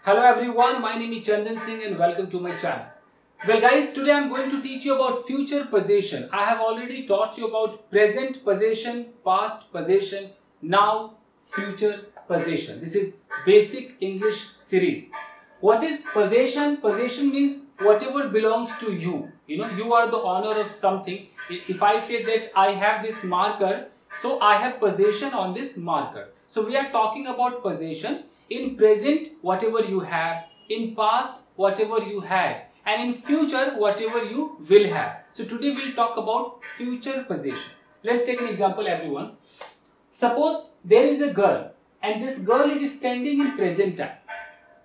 Hello everyone, my name is Chandan Singh and welcome to my channel. Well guys, today I am going to teach you about future possession. I have already taught you about present possession, past possession, now future possession. This is basic English series. What is possession? Possession means whatever belongs to you. You know, you are the owner of something. If I say that I have this marker, so I have possession on this marker. So we are talking about possession. In present, whatever you have. In past, whatever you had. And in future, whatever you will have. So today we will talk about future possession. Let's take an example, everyone. Suppose there is a girl and this girl is standing in present time.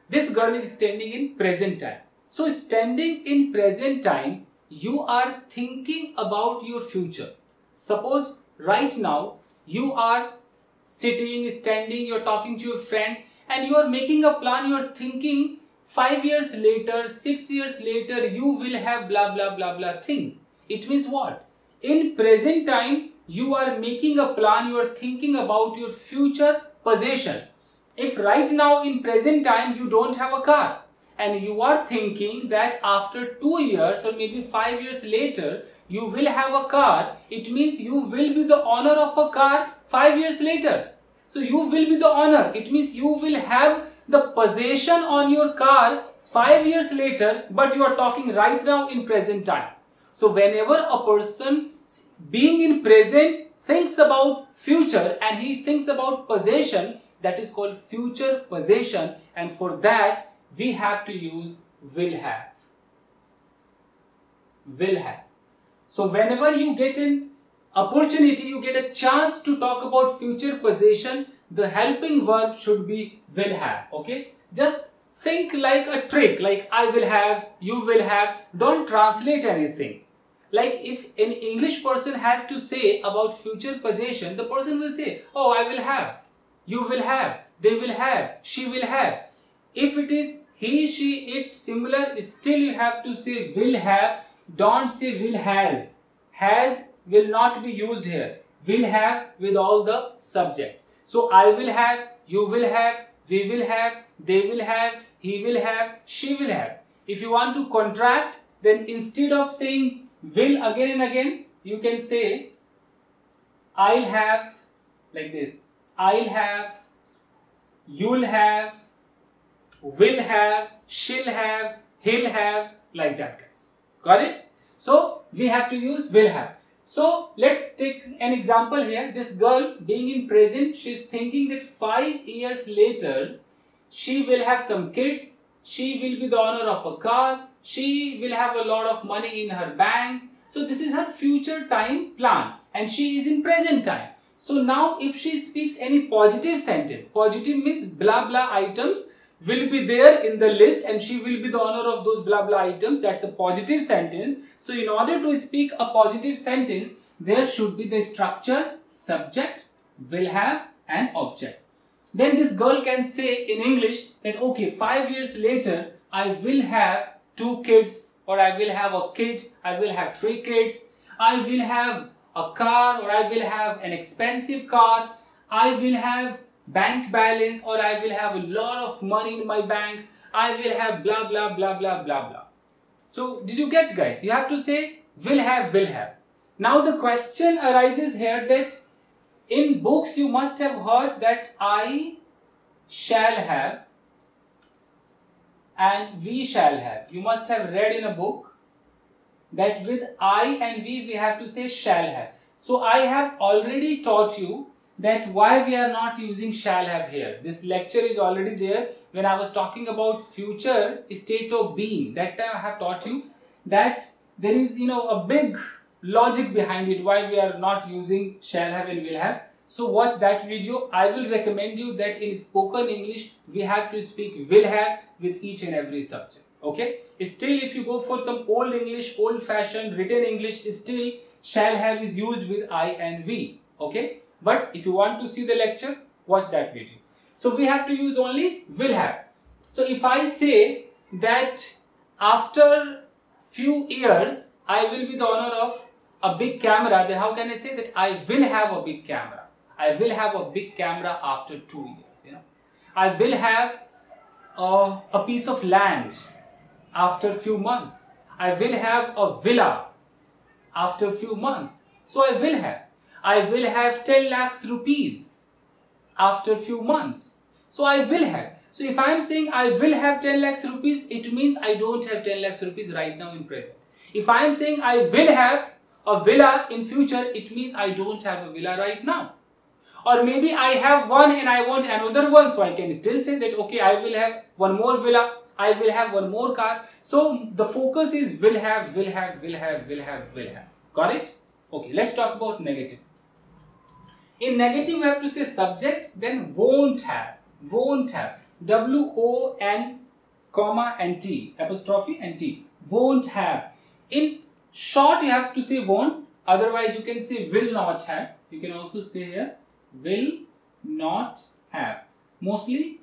This girl is standing in present time. So standing in present time, you are thinking about your future. Suppose right now you are sitting, standing, you are talking to your friend and you are making a plan, you are thinking 5 years later, 6 years later, you will have blah blah blah blah things. It means what? In present time, you are making a plan, you are thinking about your future possession. If right now in present time you don't have a car and you are thinking that after 2 years or maybe 5 years later, you will have a car, it means you will be the owner of a car 5 years later. So you will be the owner. It means you will have the possession on your car 5 years later, but you are talking right now in present time. So whenever a person being in present thinks about future and he thinks about possession, that is called future possession, and for that we have to use will have. Will have. So whenever you get an opportunity, you get a chance to talk about future possession, the helping verb should be will have. Okay, just think like a trick, like I will have, you will have. Don't translate anything. Like if an English person has to say about future possession, the person will say, oh, I will have, you will have, they will have, she will have. If it is he, she, it, singular, still you have to say will have. Don't say will has. Has will not be used here. Will have with all the subject. So I will have, you will have, we will have, they will have, he will have, she will have. If you want to contract, then instead of saying will again and again, you can say I'll have, like this. I'll have, you'll have, will have, she'll have, he'll have, like that, guys. Got it? So we have to use will have. So let's take an example here. This girl being in present, she is thinking that 5 years later she will have some kids, she will be the owner of a car, she will have a lot of money in her bank. So this is her future time plan and she is in present time. So now if she speaks any positive sentence, positive means blah blah items will be there in the list and she will be the owner of those blah blah items. That's a positive sentence. So in order to speak a positive sentence, there should be the structure, subject, will have and object. Then this girl can say in English that okay, 5 years later I will have 2 kids, or I will have a kid, I will have 3 kids, I will have a car, or I will have an expensive car, I will have bank balance, or I will have a lot of money in my bank, I will have blah blah blah blah blah blah. So did you get, guys? You have to say will have, will have. Now the question arises here that in books you must have heard that I shall have and we shall have. You must have read in a book that with I and we have to say shall have. So I have already taught you that why we are not using shall have here. This lecture is already there when I was talking about future state of being. That time I have taught you that there is, a big logic behind it why we are not using shall have and will have. So watch that video. I will recommend you that in spoken English we have to speak will have with each and every subject. Okay. Still if you go for some old English, old fashioned written English, still shall have is used with I and we. Okay. But if you want to see the lecture, watch that video. So we have to use only will have. So if I say that after few years I will be the owner of a big camera, then how can I say that I will have a big camera? I will have a big camera after 2 years. I will have a piece of land after few months. I will have a villa after few months. So I will have. I will have 10 lakhs rupees after few months. So I will have. So if I am saying I will have 10 lakhs rupees, it means I don't have 10 lakhs rupees right now in present. If I am saying I will have a villa in future, it means I don't have a villa right now. Or maybe I have one and I want another one, so I can still say that okay, I will have one more villa, I will have one more car. So the focus is will have, will have, will have, will have, will have. Got it? Okay, let's talk about negative. In negative, we have to say subject, then won't have. Won't have. W-O-N, comma and T, apostrophe and T. Won't have. In short, you have to say won't. Otherwise, you can say will not have. You can also say here will not have. Mostly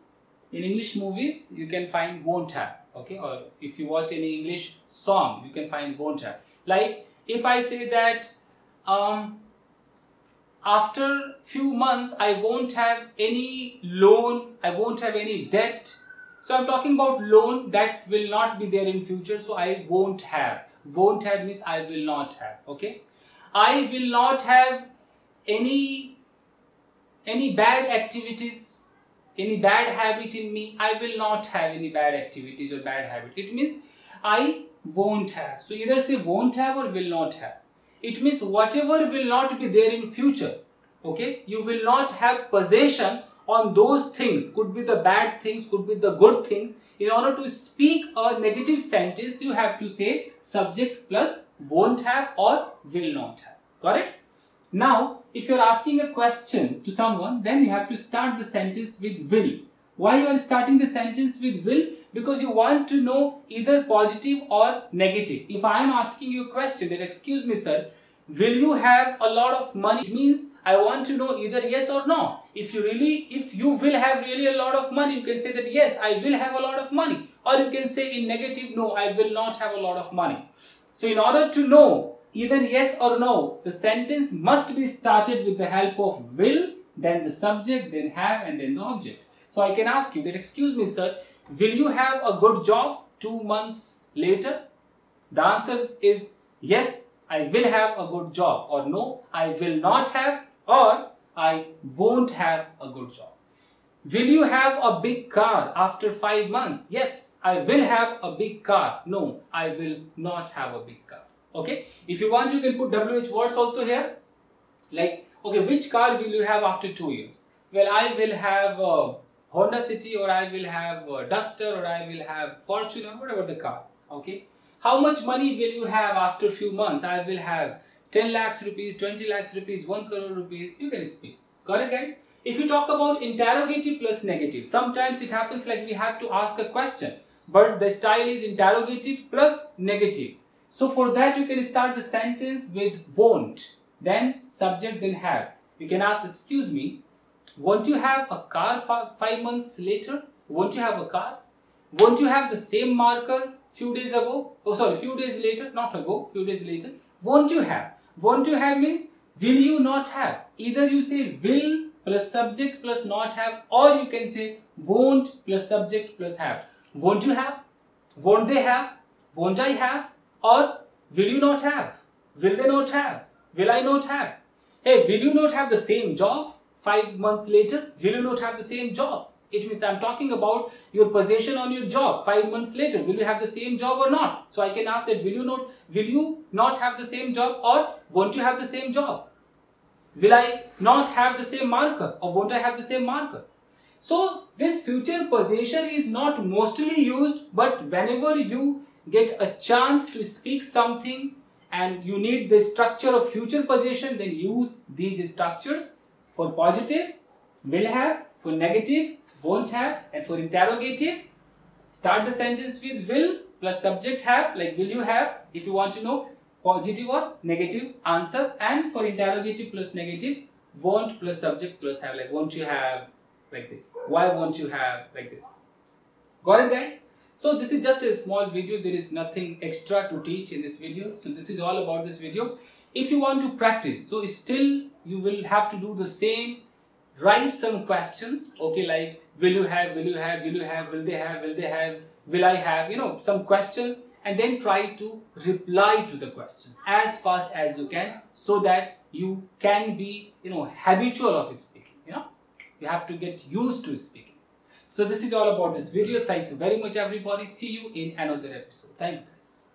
in English movies, you can find won't have. Okay, or if you watch any English song, you can find won't have. Like if I say that after few months I won't have any loan, I won't have any debt. So I'm talking about loan that will not be there in future. So I won't have. Won't have means I will not have. Okay. I will not have any bad activities, any bad habit in me. I will not have any bad activities or bad habit. It means I won't have. So either say won't have or will not have. It means whatever will not be there in future. Okay, you will not have possession on those things. Could be the bad things, could be the good things. In order to speak a negative sentence, you have to say subject plus won't have or will not have. Got it? Now, if you are asking a question to someone, then you have to start the sentence with will. Why you are starting the sentence with will? Because you want to know either positive or negative. If I am asking you a question that, excuse me sir, will you have a lot of money? It means I want to know either yes or no. If you will have really a lot of money, you can say that yes, I will have a lot of money. Or you can say in negative, no, I will not have a lot of money. So in order to know either yes or no, the sentence must be started with the help of will, then the subject, then have, and then the object. So I can ask you that, excuse me sir, will you have a good job 2 months later? The answer is yes, I will have a good job, or no, I will not have, or I won't have a good job. Will you have a big car after 5 months? Yes, I will have a big car. No, I will not have a big car. Okay, if you want, you can put WH words also here. Like, okay, which car will you have after 2 years? Well, I will have a Honda City, or I will have a Duster, or I will have Fortuner, whatever the car. Okay, how much money will you have after few months? I will have 10 lakhs rupees, 20 lakhs rupees, 1 crore rupees. You can speak. Got it, guys? If you talk about interrogative plus negative, sometimes it happens like we have to ask a question, but the style is interrogative plus negative. So for that, you can start the sentence with won't, then subject, then have. You can ask, excuse me, won't you have a car 5 months later? Won't you have a car? Won't you have the same marker few days ago? Oh, sorry, few days later, not ago, few days later. Won't you have? Won't you have means will you not have? Either you say will plus subject plus not have, or you can say won't plus subject plus have. Won't you have? Won't they have? Won't I have? Or will you not have? Will they not have? Will I not have? Hey, will you not have the same job 5 months later? Will you not have the same job? It means I'm talking about your possession on your job 5 months later. Will you have the same job or not? So I can ask that will you not have the same job, or won't you have the same job? Will I not have the same marker, or won't I have the same marker? So this future possession is not mostly used, but whenever you get a chance to speak something and you need the structure of future possession, then use these structures. For positive, will have; for negative, won't have; and for interrogative, start the sentence with will plus subject have, like will you have, if you want to know positive or negative answer, and for interrogative plus negative, won't plus subject plus have, like won't you have, like this. Why won't you have, like this. Got it, guys? So this is just a small video. There is nothing extra to teach in this video. So this is all about this video. If you want to practice, so still you will have to do the same, write some questions, okay, like will you have, will you have, will you have, will they have, will they have, will I have, some questions, and then try to reply to the questions as fast as you can, so that you can be, habitual of speaking. You have to get used to speaking. So this is all about this video. Thank you very much, everybody. See you in another episode. Thank you, guys.